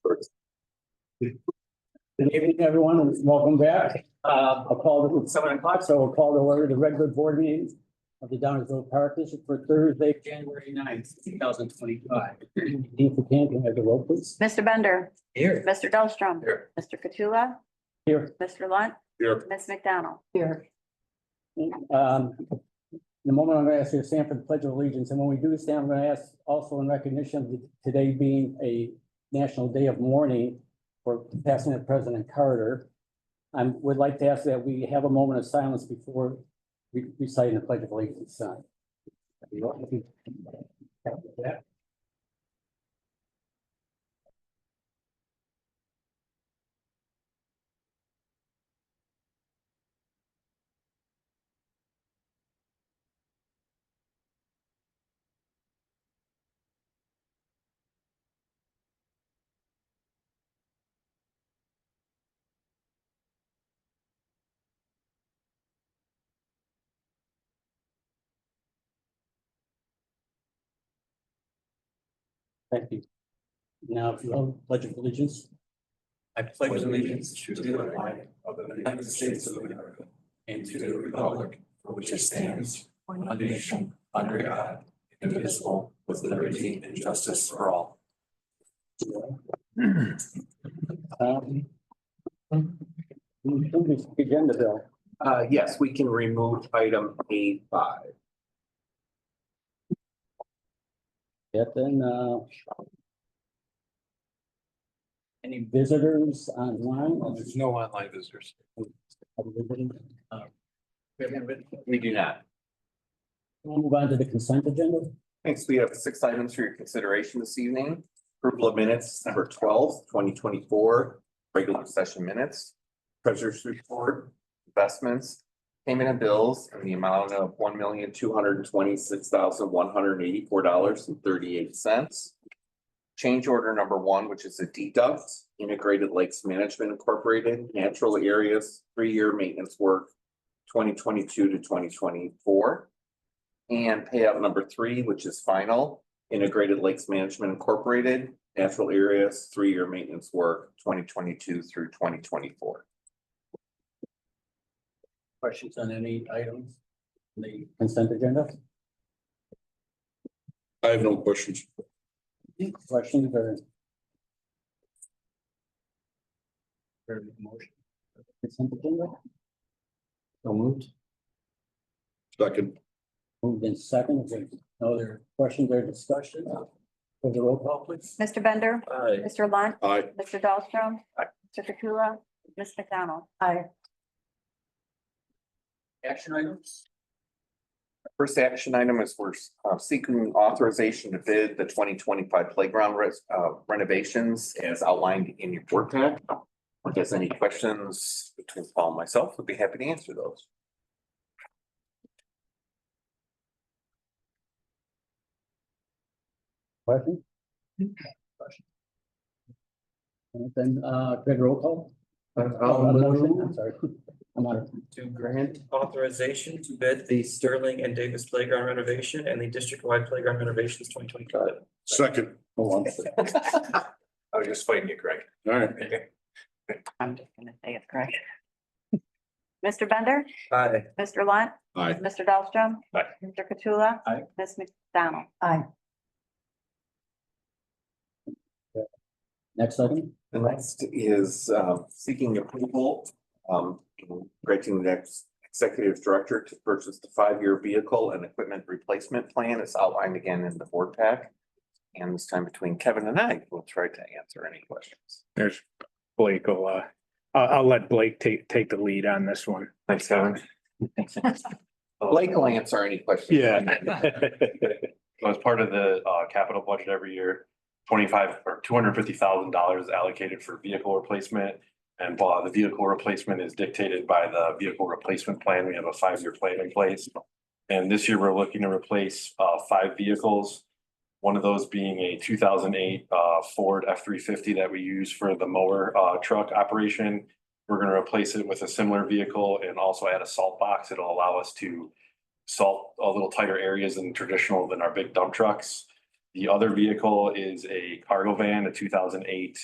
Good evening, everyone, and welcome back. I'll call it 7 o'clock, so we'll call to order the regular board meeting of the Downsville Park District for Thursday, January 9th, 2025. Dean Buchanan, can I have the roll, please? Mr. Bender. Here. Mr. Dahlstrom. Here. Mr. Katula. Here. Mr. Lunt. Here. Ms. McDonald. Here. In a moment, I'm going to ask you to stand for the Pledge of Allegiance. And when we do stand, I'm going to ask also in recognition of today being a National Day of Mourning for passing of President Carter. I would like to ask that we have a moment of silence before reciting the Pledge of Allegiance. Thank you. Now, if you will, Pledge of Allegiance. I pledge allegiance to the flag of the United States of America and to the republic for which it stands, one nation, under God, indivisible, with liberty and justice for all. Agenda bill. Yes, we can remove item A5. Yeah, then, any visitors online? There's no online visitors. We do not. We'll move on to the consent agenda. Thanks. We have 6 items for your consideration this evening. Approval of minutes, December 12th, 2024, regular session minutes, treasurer's report, investments, payment of bills in the amount of $1,226,184.38. Change order number 1, which is a deduct, Integrated Lakes Management Incorporated, Natural Areas, 3-year maintenance work, 2022 to 2024. And payout number 3, which is final, Integrated Lakes Management Incorporated, Natural Areas, 3-year maintenance work, 2022 through 2024. Questions on any items in the consent agenda? I have no questions. Questions or? Motion. Consent agenda? So moved. Second. Moved in second. Is there no other questions or discussion? For the roll call, please. Mr. Bender. Aye. Mr. Lunt. Aye. Mr. Dahlstrom. Aye. Mr. Katula. Ms. McDonald. Aye. Action items? First action item is we're seeking authorization to bid the 2025 playground renovations as outlined in your board pack. If there's any questions between Paul and myself, we'd be happy to answer those. Question? And then, good roll call? Motion, I'm sorry. I'm out of. To grant authorization to bid the Sterling and Davis Playground renovation and the district-wide playground renovations 2025. Second. Hold on. I was just fighting you, Greg. All right. I'm just gonna say it's correct. Mr. Bender. Aye. Mr. Lunt. Aye. Mr. Dahlstrom. Aye. Mr. Katula. Aye. Ms. McDonald. Aye. Next item? The next is seeking approval, granting the next executive director to purchase the 5-year vehicle and equipment replacement plan is outlined again in the board pack. And this time between Kevin and I, we'll try to answer any questions. There's Blake. I'll let Blake take the lead on this one. Thanks, Kevin. Blake will answer any questions. Yeah. As part of the capital budget every year, $250,000 is allocated for vehicle replacement. And the vehicle replacement is dictated by the vehicle replacement plan. We have a 5-year plan in place. And this year we're looking to replace 5 vehicles. One of those being a 2008 Ford F-350 that we use for the mower truck operation. We're going to replace it with a similar vehicle and also add a salt box. It'll allow us to salt a little tighter areas than traditional than our big dump trucks. The other vehicle is a cargo van, a 2008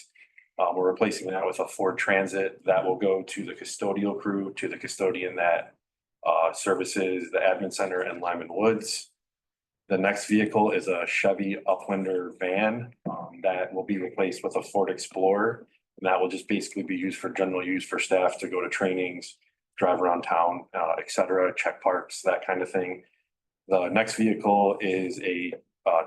We're replacing that with a Ford Transit that will go to the custodial crew, to the custodian that services the admin center in Lyman Woods. The next vehicle is a Chevy Uplander van that will be replaced with a Ford Explorer. And that will just basically be used for general use for staff to go to trainings, drive around town, et cetera, check parks, that kind of thing. The next vehicle is a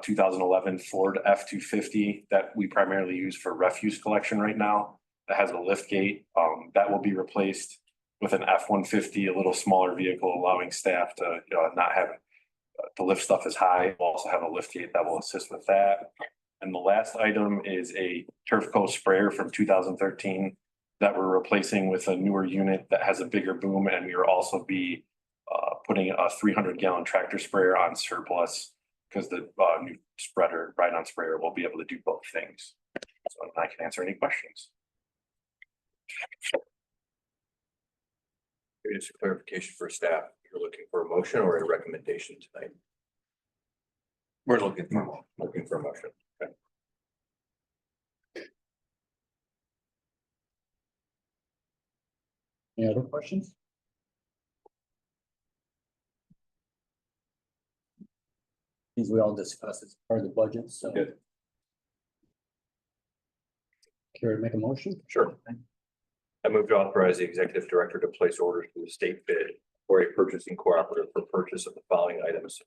2011 Ford F-250 that we primarily use for refuse collection right now. That has a lift gate. That will be replaced with an F-150, a little smaller vehicle, allowing staff to not have to lift stuff as high. We'll also have a lift gate that will assist with that. And the last item is a Turf Co sprayer from 2013 that we're replacing with a newer unit that has a bigger boom, and we will also be putting a 300-gallon tractor sprayer on surplus because the new spreader, ride-on sprayer, will be able to do both things. So I can answer any questions. Maybe just a clarification for staff. You're looking for a motion or a recommendation tonight? We're looking Looking for a motion. Okay. Any other questions? These we all discussed as part of the budget, so. Good. Care to make a motion? Sure. I move to authorize the executive director to place orders to the state bid for a purchasing cooperative for purchase of the following items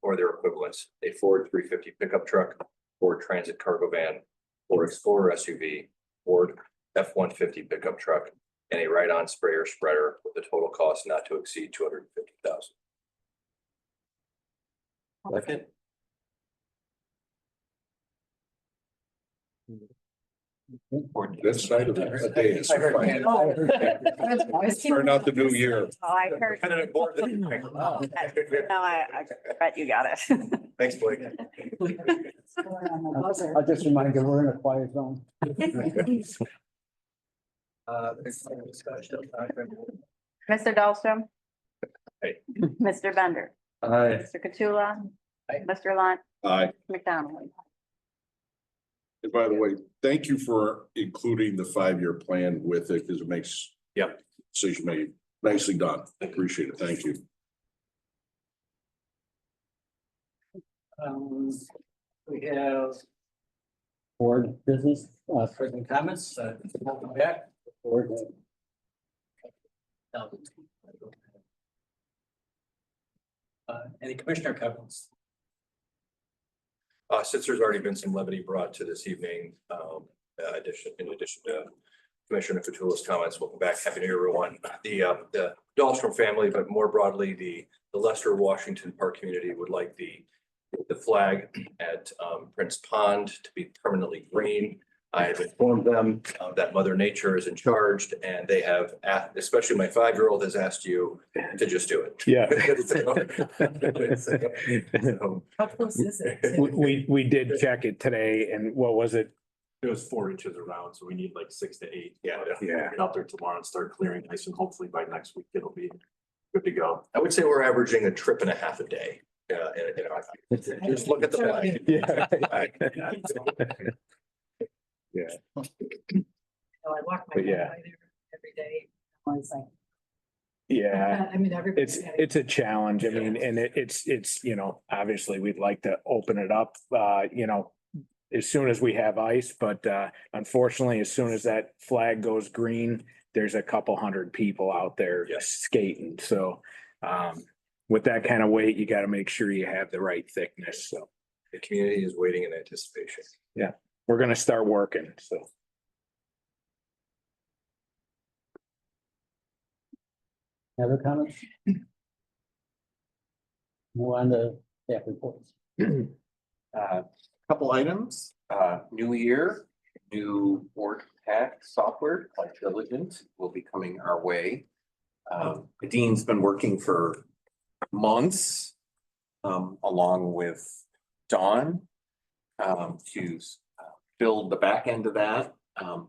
or their equivalents: a Ford 350 pickup truck, Ford Transit cargo van, Ford Explorer SUV, Ford F-150 pickup truck, and a ride-on sprayer spreader with a total cost not to exceed $250,000. Second. This side of the day is I heard fine. hand. I heard hand. Start out the new year. Oh, I heard. No, I bet you got it. Thanks, Blake. I'll just remind you, we're in a quiet zone. Mr. Dahlstrom. Hey. Mr. Bender. Aye. Mr. Katsula. Mr. Lunt. Aye. McDonald. And by the way, thank you for including the 5-year plan with it because it makes. Yep. Decision made. Nicely done. Appreciate it. Thank you. We have board business, president comments, welcome back. Board. Any commissioner comments? Since there's already been some levity brought to this evening, in addition to Commissioner Fatula's comments, welcome back. Happy New Year, everyone. The Dahlstrom family, but more broadly, the Lester Washington Park community would like the flag at Prince Pond to be permanently green. I have informed them that Mother Nature is in charge, and they have asked, especially my 5-year-old has asked you to just do it. Yeah. How close is it? We did check it today, and what was it? It was 4 inches around, so we need like 6 to 8. Yeah. Yeah. Get out there tomorrow and start clearing ice, and hopefully by next week it'll be good to go. I would say we're averaging a trip and a half a day. Just look at the flag. Yeah. Oh, I walk my But yeah. dog by there every day. It's like, Yeah. I mean, everybody. It's a challenge. I mean, and it's, obviously we'd like to open it up, as soon as we have ice, but unfortunately, as soon as that flag goes green, there's a couple hundred people out there Yes. skating. So with that kind of weight, you got to make sure you have the right thickness. So The community is waiting in anticipation. we're going to start working. So. Other comments? Move on to staff reports. Couple items, new year, new board pack software, like Diligent, will be coming our way. Dean's been working for months, along with Dawn, to build the back end of that,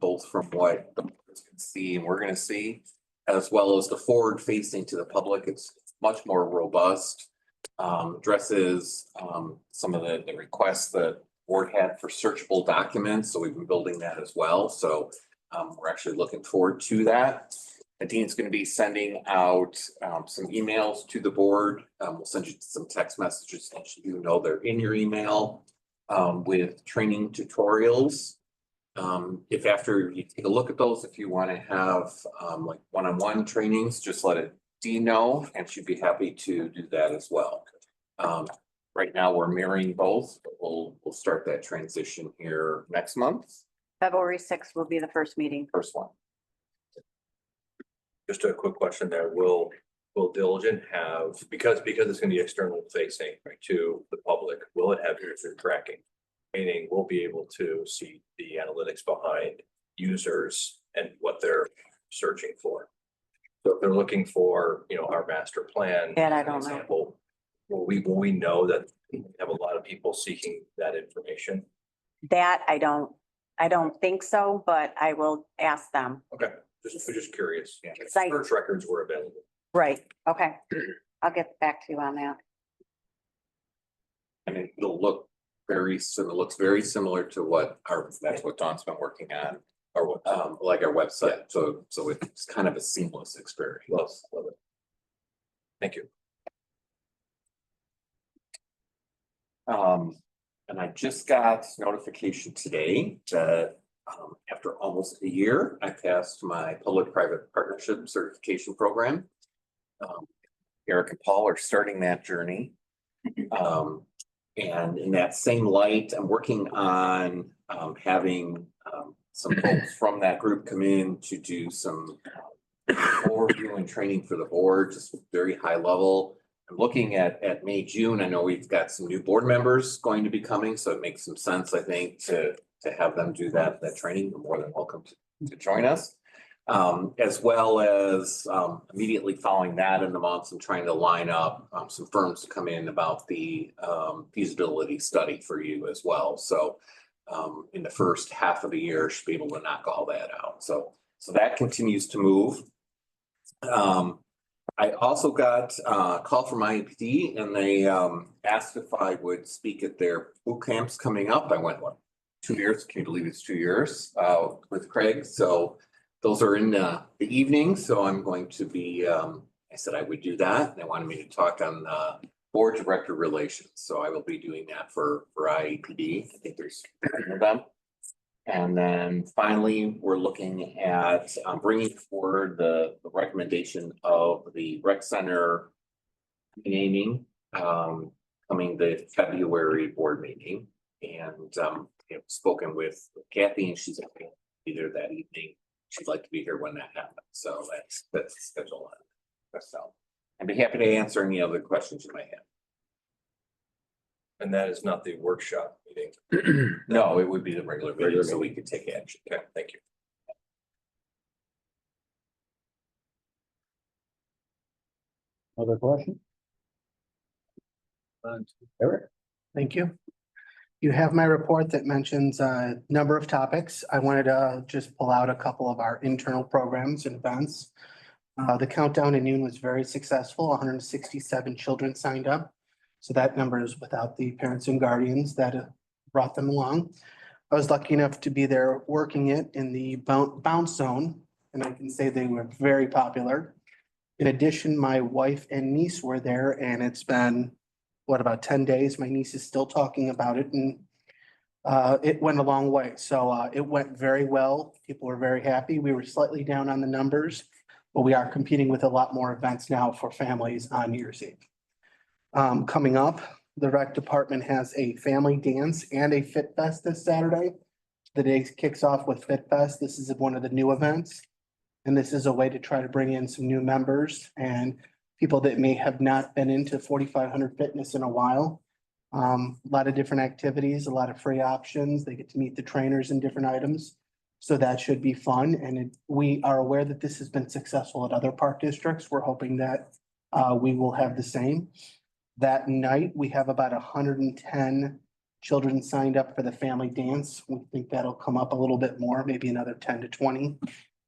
both from what the boards can see and we're gonna see, as well as the forward facing to the public. It's much more robust, addresses some of the requests that board had for searchable documents, so we've been building that as well, so we're actually looking forward to that. Nadine's gonna be sending out some emails to the board. We'll send you some text messages, so you know they're in your email with training tutorials. If after you take a look at those, if you want to have like one-on-one trainings, just let it Dee know, and she'd be happy to do that as well. Right now, we're mirroring both, but we'll start that transition here next month, February 6th will be the first meeting. first one. Just a quick question there. Will Diligent have, because it's gonna be external facing, right, to the public, will it have user tracking? Meaning we'll be able to see the analytics behind users and what they're searching for. So if they're looking for, our master plan. That I as an don't know. example, will we know that we have a lot of people seeking that information? That I don't think so, but I will ask them. Okay, just curious. Yeah. Site. Search records were available. Right, okay. I'll get back to you on that. And it'll look looks very similar to what that's what Dawn's been working on, or what, like our website. So it's kind of a seamless experience. Love it. Thank you. And I just got notification today that after almost a year, I passed my public-private partnership certification program. Eric and Paul are starting that journey. And in that same light, I'm working on having some folks from that group come in to do some overview and training for the board, just very high level. I'm looking at May, June. I know we've got some new board members going to be coming, so it makes some sense, I think, to have them do that training. You're more than welcome to join us. As well as immediately following that in the months, I'm trying to line up some firms to come in about the feasibility study for you as well. So in the first half of the year, should be able to knock all that out. So that continues to move. I also got a call from IEPD, and they asked if I would speak at their boot camps coming up. I went, what, 2 years? Can you believe it's 2 years with Craig? So those are in the evening. So I'm going to be, I said I would do that. They wanted me to talk on board director relations. So I will be doing that for IEPD. I think there's 3 of them. And then finally, we're looking at bringing forward the recommendation of the rec center naming coming the February board meeting. And spoken with Kathy, and she's be there that evening. She'd like to be here when that happens. So that's the schedule. So I'd be happy to answer any other questions you might have. And that is not the workshop meeting. No, it would be the regular meeting, so we could take action. Okay, thank you. Other question? Eric? Thank you. You have my report that mentions a number of topics. I wanted to just pull out a couple of our internal programs and events. The countdown in noon was very successful. 167 children signed up. So that number is without the parents and guardians that brought them along. I was lucky enough to be there working it in the bounce zone, and I can say they were very popular. In addition, my wife and niece were there, and it's been, about 10 days? My niece is still talking about it, and it went a long way. So it went very well. People were very happy. We were slightly down on the numbers, but we are competing with a lot more events now for families on New Year's Eve. Coming up, the rec department has a family dance and a Fit Fest this Saturday. The day kicks off with Fit Fest. This is one of the new events. And this is a way to try to bring in some new members and people that may have not been into 4,500 fitness in a while. A lot of different activities, a lot of free options. They get to meet the trainers and different items. So that should be fun. And we are aware that this has been successful at other park districts. We're hoping that we will have the same. That night, we have about 110 children signed up for the family dance. We think that'll come up a little bit more, maybe another 10 to 20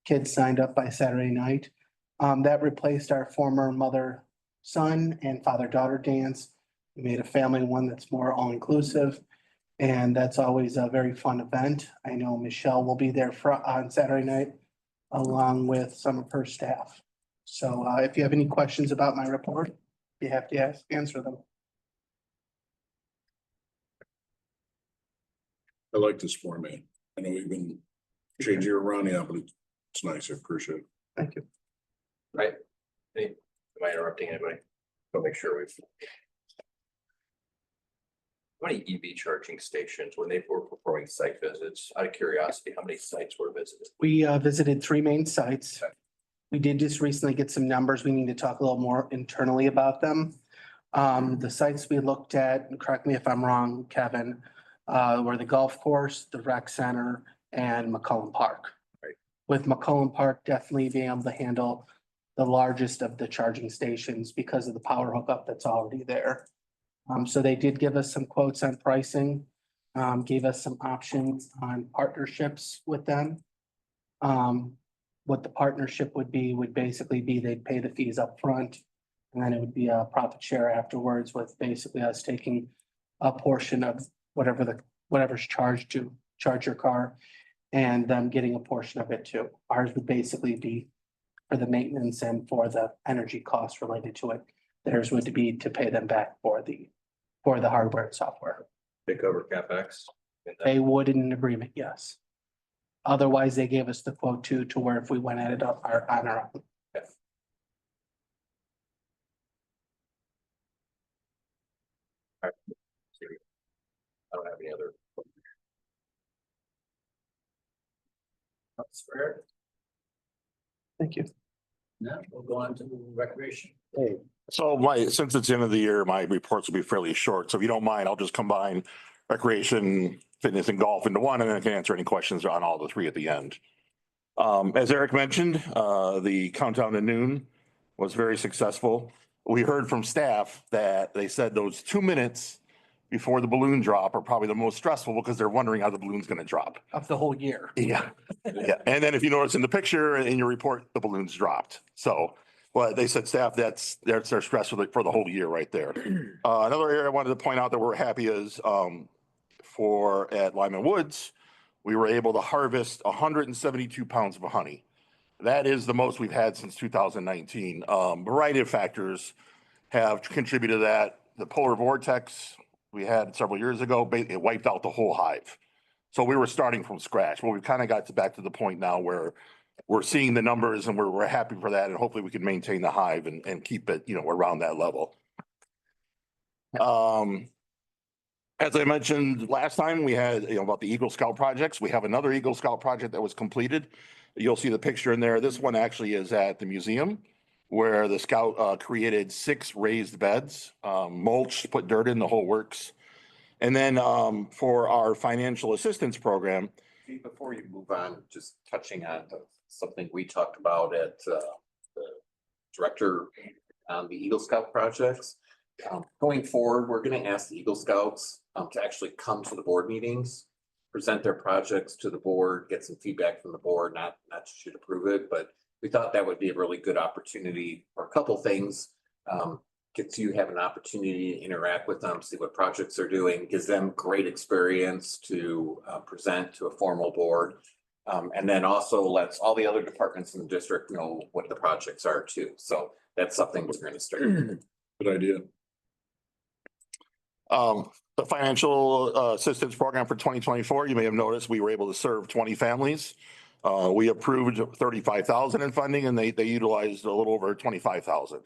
kids signed up by Saturday night. That replaced our former mother-son and father-daughter dance. We made a family one that's more all-inclusive. And that's always a very fun event. I know Michelle will be there on Saturday night along with some of her staff. So if you have any questions about my report, you have to answer them. I like this format. I know you've been changing it around, yeah, but it's nice. I appreciate it. Thank you. Right? Am I interrupting anybody? Go make sure we've. How many EV charging stations, when they were performing site visits, out of curiosity, how many sites were visited? We visited 3 main sites. We did just recently get some numbers. We need to talk a little more internally about them. The sites we looked at, and correct me if I'm wrong, Kevin, were the golf course, the rec center, and McCollum Park. Right. With McCollum Park definitely being able to handle the largest of the charging stations because of the power hookup that's already there. So they did give us some quotes on pricing, gave us some options on partnerships with them. What the partnership would basically be they'd pay the fees up front, and then it would be a profit share afterwards with basically us taking a portion of whatever's charged to charge your car and them getting a portion of it too. Ours would basically be for the maintenance and for the energy costs related to it. Theirs would be to pay them back for the hardware and software. They cover CapEx? They would in an agreement, yes. Otherwise, they gave us the quote to where if we went at it on our own. I don't have any other. That's fair. Thank you. Now we'll go on to recreation. So since it's the end of the year, my reports will be fairly short. So if you don't mind, I'll just combine recreation, fitness and golf into one, and then I can answer any questions on all the 3 at the end. As Eric mentioned, the countdown to noon was very successful. We heard from staff that they said those 2 minutes before the balloon drop are probably the most stressful because they're wondering how the balloon's going to drop. Of the whole year. Yeah. Yeah. And then if you notice in the picture in your report, the balloons dropped. So, but they said staff, that's their stress for the whole year right there. Another area I wanted to point out that we're happy is at Lyman Woods, we were able to harvest 172 pounds of honey. That is the most we've had since 2019. Variety of factors have contributed to that. The polar vortex we had several years ago, it wiped out the whole hive. So we were starting from scratch. Well, we've kind of got back to the point now where we're seeing the numbers and we're happy for that. And hopefully we can maintain the hive and keep it, around that level. As I mentioned last time, we had, about the Eagle Scout projects. We have another Eagle Scout project that was completed. You'll see the picture in there. This one actually is at the museum where the scout created 6 raised beds, mulched, put dirt in, the whole works. And then for our financial assistance program. Before you move on, just touching on something we talked about at the director on the Eagle Scout projects. Going forward, we're going to ask the Eagle Scouts to actually come to the board meetings, present their projects to the board, get some feedback from the board, not just you to approve it, but we thought that would be a really good opportunity for a couple things. Gets you have an opportunity to interact with them, see what projects they're doing, gives them great experience to present to a formal board. And then also lets all the other departments in the district know what the projects are too. So that's something we're going to start. Good idea. The financial assistance program for 2024, you may have noticed we were able to serve 20 families. We approved 35,000 in funding and they utilized a little over 25,000.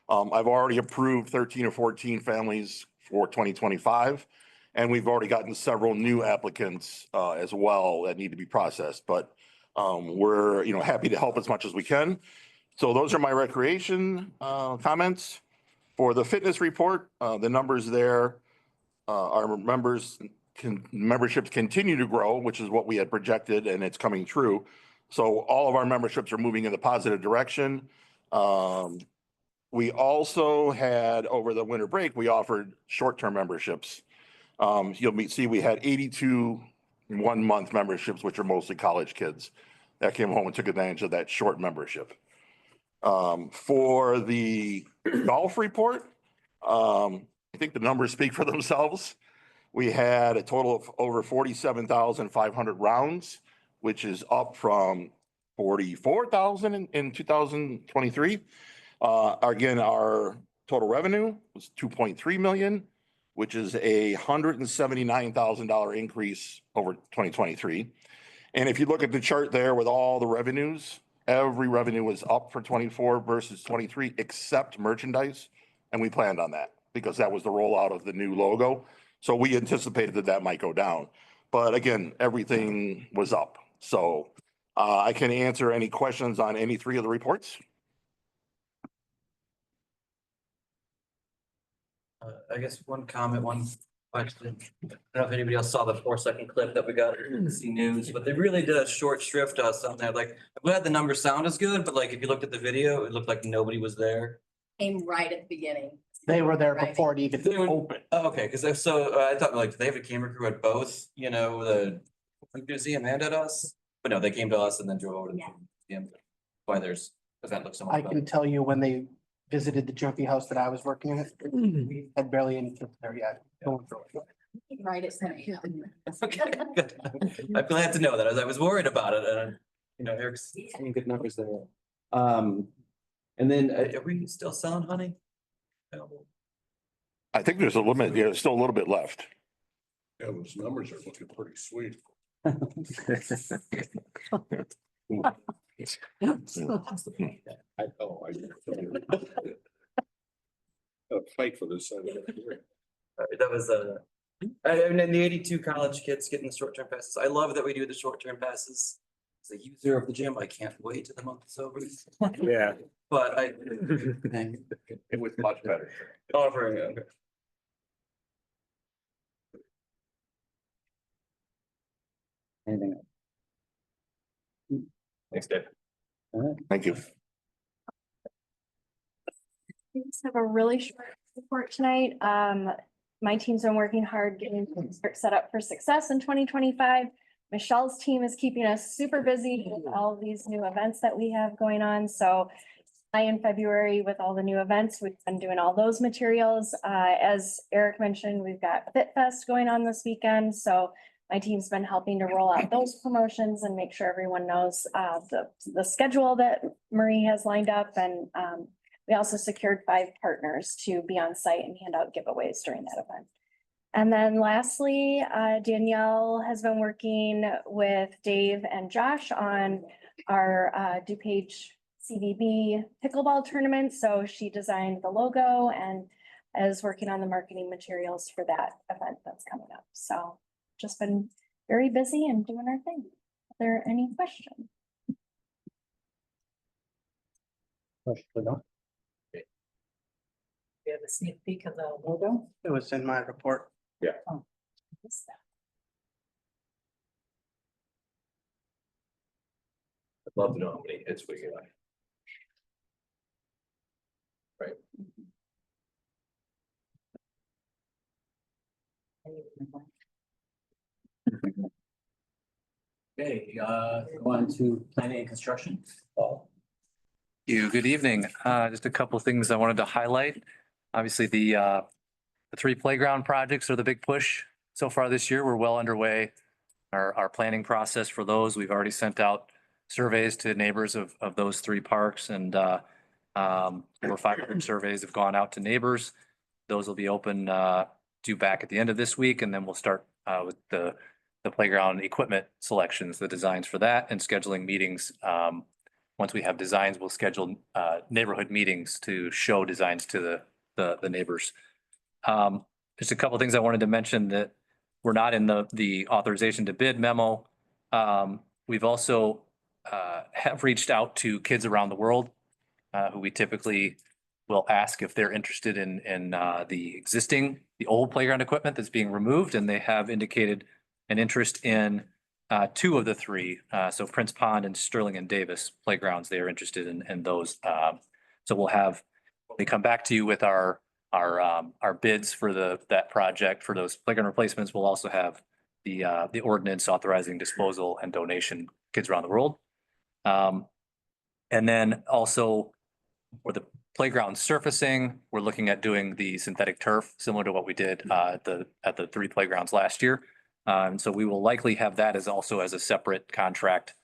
I've already approved 13 or 14 families for 2025, and we've already gotten several new applicants as well that need to be processed. But we're happy to help as much as we can. So those are my recreation comments. For the fitness report, the numbers there, our memberships continue to grow, which is what we had projected, and it's coming true. So all of our memberships are moving in the positive direction. We also had, over the winter break, we offered short-term memberships. You'll see we had 82 one-month memberships, which are mostly college kids that came home and took advantage of that short membership. For the golf report, I think the numbers speak for themselves. We had a total of over 47,500 rounds, which is up from 44,000 in 2023. Again, our total revenue was 2.3 million, which is a $179,000 increase over 2023. And if you look at the chart there with all the revenues, every revenue was up for 24 versus 23, except merchandise. And we planned on that because that was the rollout of the new logo. So we anticipated that that might go down. But again, everything was up. So I can answer any questions on any three of the reports. I guess one comment, one question. I don't know if anybody else saw the 4-second clip that we got in C News, but they really did a short shrift us on that. Like, I'm glad the numbers sound as good, but like, if you looked at the video, it looked like nobody was there. Came right at the beginning. They were there Right. before it even They would- opened. Oh, okay, because I thought like, do they have a camera crew at both, you know, the museum and at us? But no, they came to us and then drove over to the Yeah. museum. Why there's, event looks so I much better. can tell you when they visited the jumpy house that I was working at, we had barely any kids there yet. Going through it. Right at the Okay, good. I'm glad to know that. I was worried about it and, you know, Eric's seeing good numbers there. And then are we still selling honey? No. I think there's a limit. Yeah, there's still a little bit left. Yeah, those numbers are looking pretty sweet. A fight for this. That was and then the 82 college kids getting the short-term passes. I love that we do the short-term passes. As a user of the gym, I can't wait till the month is over. Yeah. But I. It was much better. Offering, okay. Anything else? Thanks, Dave. Thank you. We just have a really short report tonight. My team's been working hard getting set up for success in 2025. Michelle's team is keeping us super busy with all of these new events that we have going on. So in February with all the new events, we've been doing all those materials. As Eric mentioned, we've got Fit Fest going on this weekend. So my team's been helping to roll out those promotions and make sure everyone knows the schedule that Marie has lined up. And we also secured 5 partners to be on site and hand out giveaways during that event. And then lastly, Danielle has been working with Dave and Josh on our DuPage CVB pickleball tournament. So she designed the logo and is working on the marketing materials for that event that's coming up. So just been very busy and doing our thing. Are there any questions? We have a sneak peek of the logo. It was in my report. What's that? I'd love to know how many hits we got. Okay, go on to planning and construction. Good evening. Just a couple of things I wanted to highlight. Obviously, the 3 playground projects are the big push so far this year. We're well underway. Our planning process for those, we've already sent out surveys to neighbors of those 3 parks, and over 500 surveys have gone out to neighbors. Those will be open due back at the end of this week, and then we'll start with the playground equipment selections, the designs for that, and scheduling meetings. Once we have designs, we'll schedule neighborhood meetings to show designs to the neighbors. Just a couple of things I wanted to mention that were not in the authorization to bid memo. We've also have reached out to kids around the world who we typically will ask if they're interested in the old playground equipment that's being removed, and they have indicated an interest in 2 of the 3. So Prince Pond and Sterling and Davis playgrounds, they are interested in those. So when we come back to you with our bids for that project for those playground replacements, we'll also have the ordinance authorizing disposal and donation kids around the world. And then also for the playground surfacing. We're looking at doing the synthetic turf, similar to what we did at the three playgrounds last year. And so we will likely have that as also as a separate contract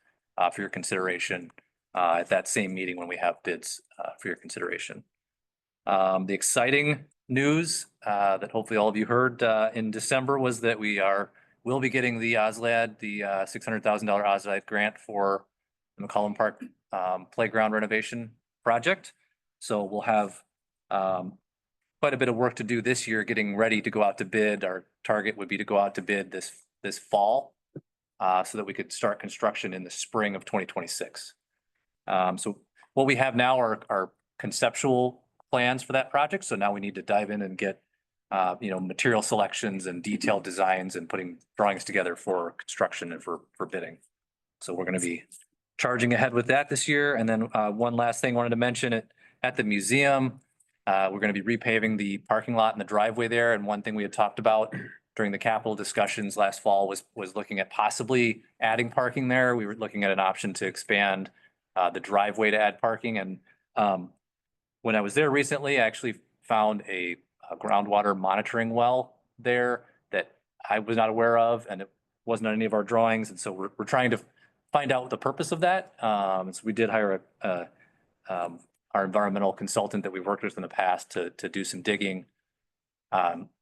for your consideration at that same meeting when we have bids for your consideration. The exciting news that hopefully all of you heard in December was that we'll be getting the OSLAD, the $600,000 OSLAD grant for the McCollum Park playground renovation project. So we'll have quite a bit of work to do this year, getting ready to go out to bid. Our target would be to go out to bid this fall so that we could start construction in the spring of 2026. So what we have now are conceptual plans for that project. So now we need to dive in and get material selections and detailed designs and putting drawings together for construction and for bidding. So we're going to be charging ahead with that this year. And then one last thing I wanted to mention at the museum, we're going to be repaving the parking lot and the driveway there. And one thing we had talked about during the capital discussions last fall was looking at possibly adding parking there. We were looking at an option to expand the driveway to add parking. And when I was there recently, I actually found a groundwater monitoring well there that I was not aware of, and it wasn't on any of our drawings. And so we're trying to find out the purpose of that. So we did hire our environmental consultant that we've worked with in the past to do some digging.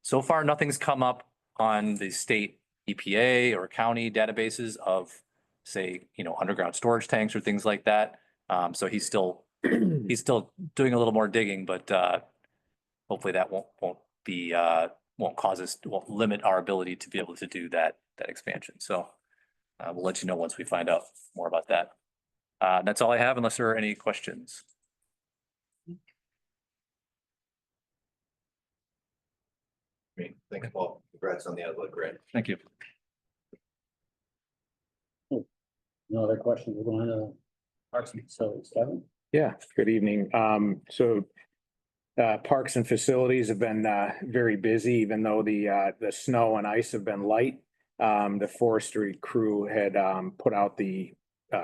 So far, nothing's come up on the state EPA or county databases of, say, underground storage tanks or things like that. So he's still doing a little more digging, but hopefully that won't limit our ability to be able to do that expansion. So we'll let you know once we find out more about that. That's all I have, unless there are any questions. Great, thanks, Paul. Congrats on the outlook grant. Thank you. No other questions? We're going to Parks and Facilities, Kevin? Yeah, good evening. Parks and facilities have been very busy, even though the snow and ice have been light. The forestry crew had put out the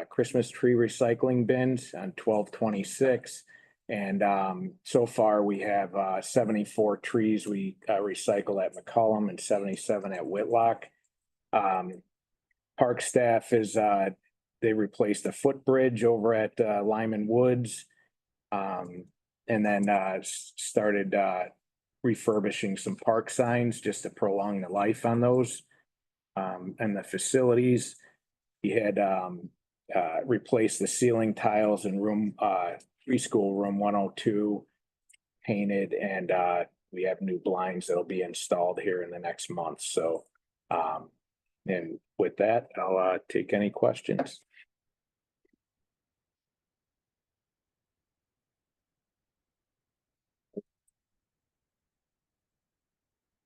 Christmas tree recycling bins on 12/26. And so far we have 74 trees we recycle at McCollum and 77 at Whitlock. Park staff they replaced a footbridge over at Lyman Woods. And then started refurbishing some park signs just to prolong the life on those. And the facilities, he had replaced the ceiling tiles in preschool room 102, painted, and we have new blinds that'll be installed here in the next month. So, and with that, I'll take any questions.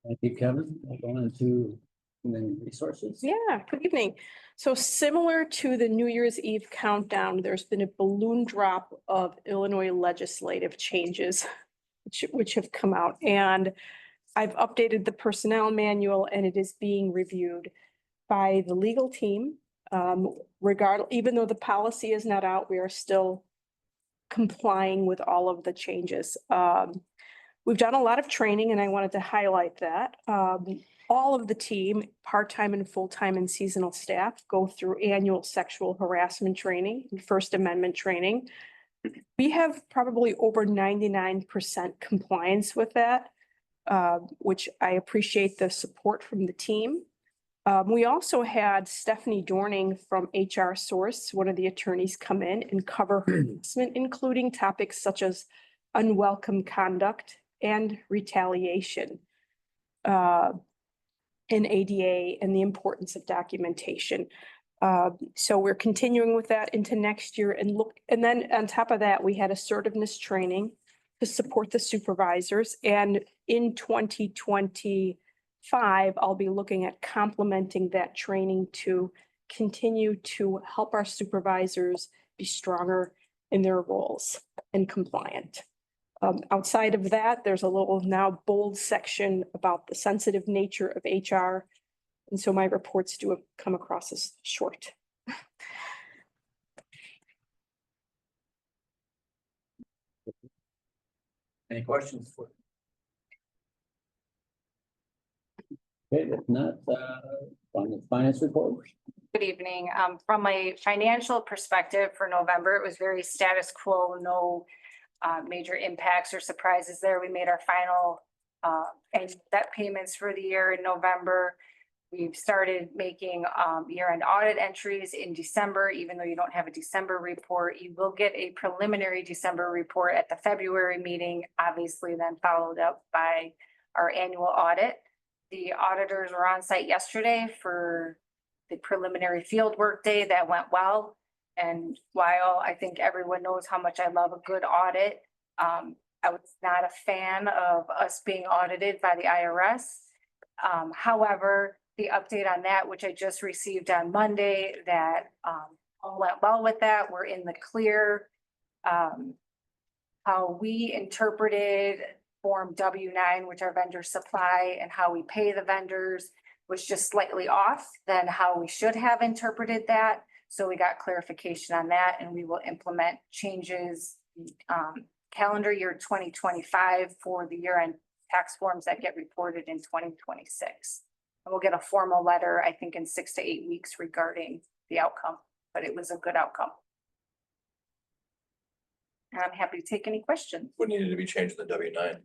Thank you, Kevin. We're going to human resources. Yeah, good evening. So similar to the New Year's Eve countdown, there's been a balloon drop of Illinois legislative changes which have come out, and I've updated the personnel manual and it is being reviewed by the legal team. Even though the policy is not out, we are still complying with all of the changes. We've done a lot of training and I wanted to highlight that. All of the team, part-time and full-time and seasonal staff, go through annual sexual harassment training and First Amendment training. We have probably over 99% compliance with that, which I appreciate the support from the team. We also had Stephanie Dorning from HR Source, one of the attorneys, come in and cover harassment, including topics such as unwelcome conduct and retaliation, in ADA and the importance of documentation. So we're continuing with that into next year and then on top of that, we had assertiveness training to support the supervisors. And in 2025, I'll be looking at complementing that training to continue to help our supervisors be stronger in their roles and compliant. Outside of that, there's a little now bold section about the sensitive nature of HR. And so my reports do come across as short. Any questions? Okay, if not, on the finance report. Good evening. From a financial perspective for November, it was very status quo, no major impacts or surprises there. We made our final annual debt payments for the year in November. We've started making year-end audit entries in December, even though you don't have a December report. You will get a preliminary December report at the February meeting, obviously then followed up by our annual audit. The auditors were on site yesterday for the preliminary field work day. That went well. And while I think everyone knows how much I love a good audit, I was not a fan of us being audited by the IRS. However, the update on that, which I just received on Monday, that all went well with that. We're in the clear. How we interpreted Form W-9, which our vendors supply, and how we pay the vendors was just slightly off than how we should have interpreted that. So we got clarification on that, and we will implement changes calendar year 2025 for the year-end tax forms that get reported in 2026. And we'll get a formal letter, I think, in 6 to 8 weeks regarding the outcome, but it was a good outcome. And I'm happy to take any questions. What needed to be changed in the W-9?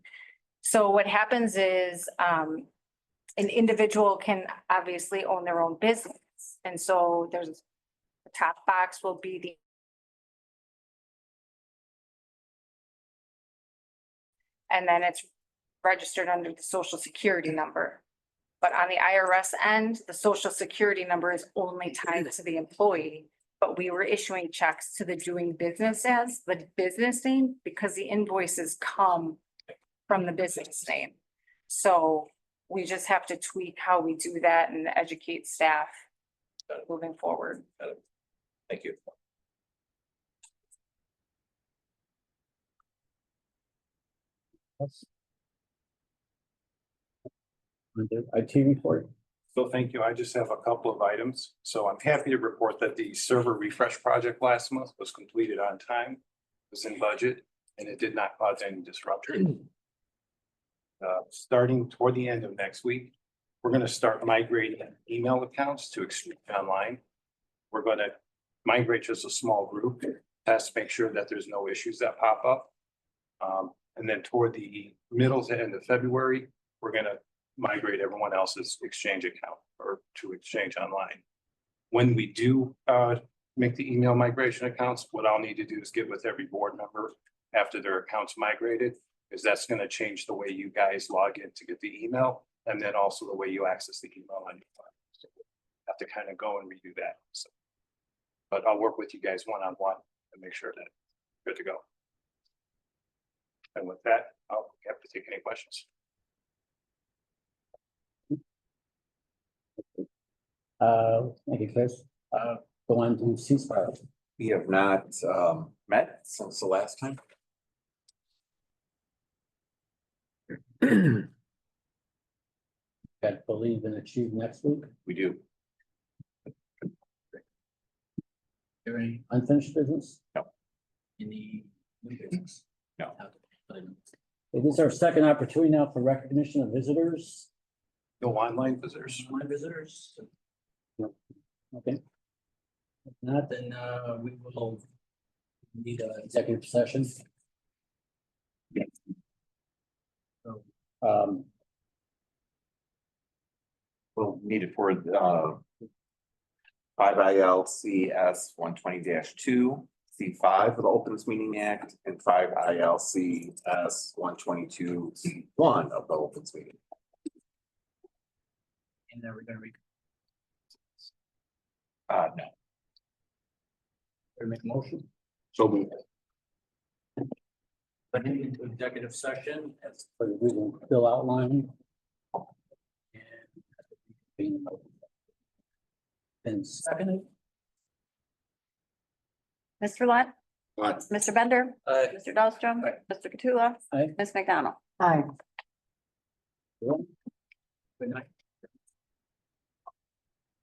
So what happens is, an individual can obviously own their own business. And so there's, the top box will be the and then it's registered under the social security number. But on the IRS end, the social security number is only tied to the employee. But we were issuing checks to the doing business as the business name because the invoices come from the business name. So we just have to tweak how we do that and educate staff moving forward. Thank you. IT report. So thank you. I just have a couple of items. So I'm happy to report that the server refresh project last month was completed on time, was in budget, and it did not cause any disruption. Starting toward the end of next week, we're going to start migrating email accounts to Extreme Online. We're going to migrate just a small group to make sure that there's no issues that pop up. And then toward the middle to end of February, we're going to migrate everyone else's Exchange account or to Exchange Online. When we do make the email migration accounts, what I'll need to do is get with every board member after their accounts migrated, because that's going to change the way you guys log in to get the email, and then also the way you access the email on your phone. So have to kind of go and redo that. So, but I'll work with you guys one-on-one and make sure that we're good to go. And with that, I'll have to take any questions. Thank you, Chris. Go on to ceasefire. We have not met since the last time. Got believe and achieve next week. We do. There any unfinished business? No. Any new business? No. It is our second opportunity now for recognition of visitors. No online visitors. Online visitors. No. Okay. If not, then we will need an executive session. So, We'll need it for 5 ILCS 120-2, C5 of the Opens Meeting Act, and 5 ILCS 122, C1 of the Opens Meeting. and then we're gonna read. No. Make a motion. So moved. But into executive session as per the legal bill outline. And seconded. Mr. Lunt, Aye. Mr. Bender, Mr. Dahlstrom, Mr. Katula, Aye. Ms. McDonald. Aye. Good night.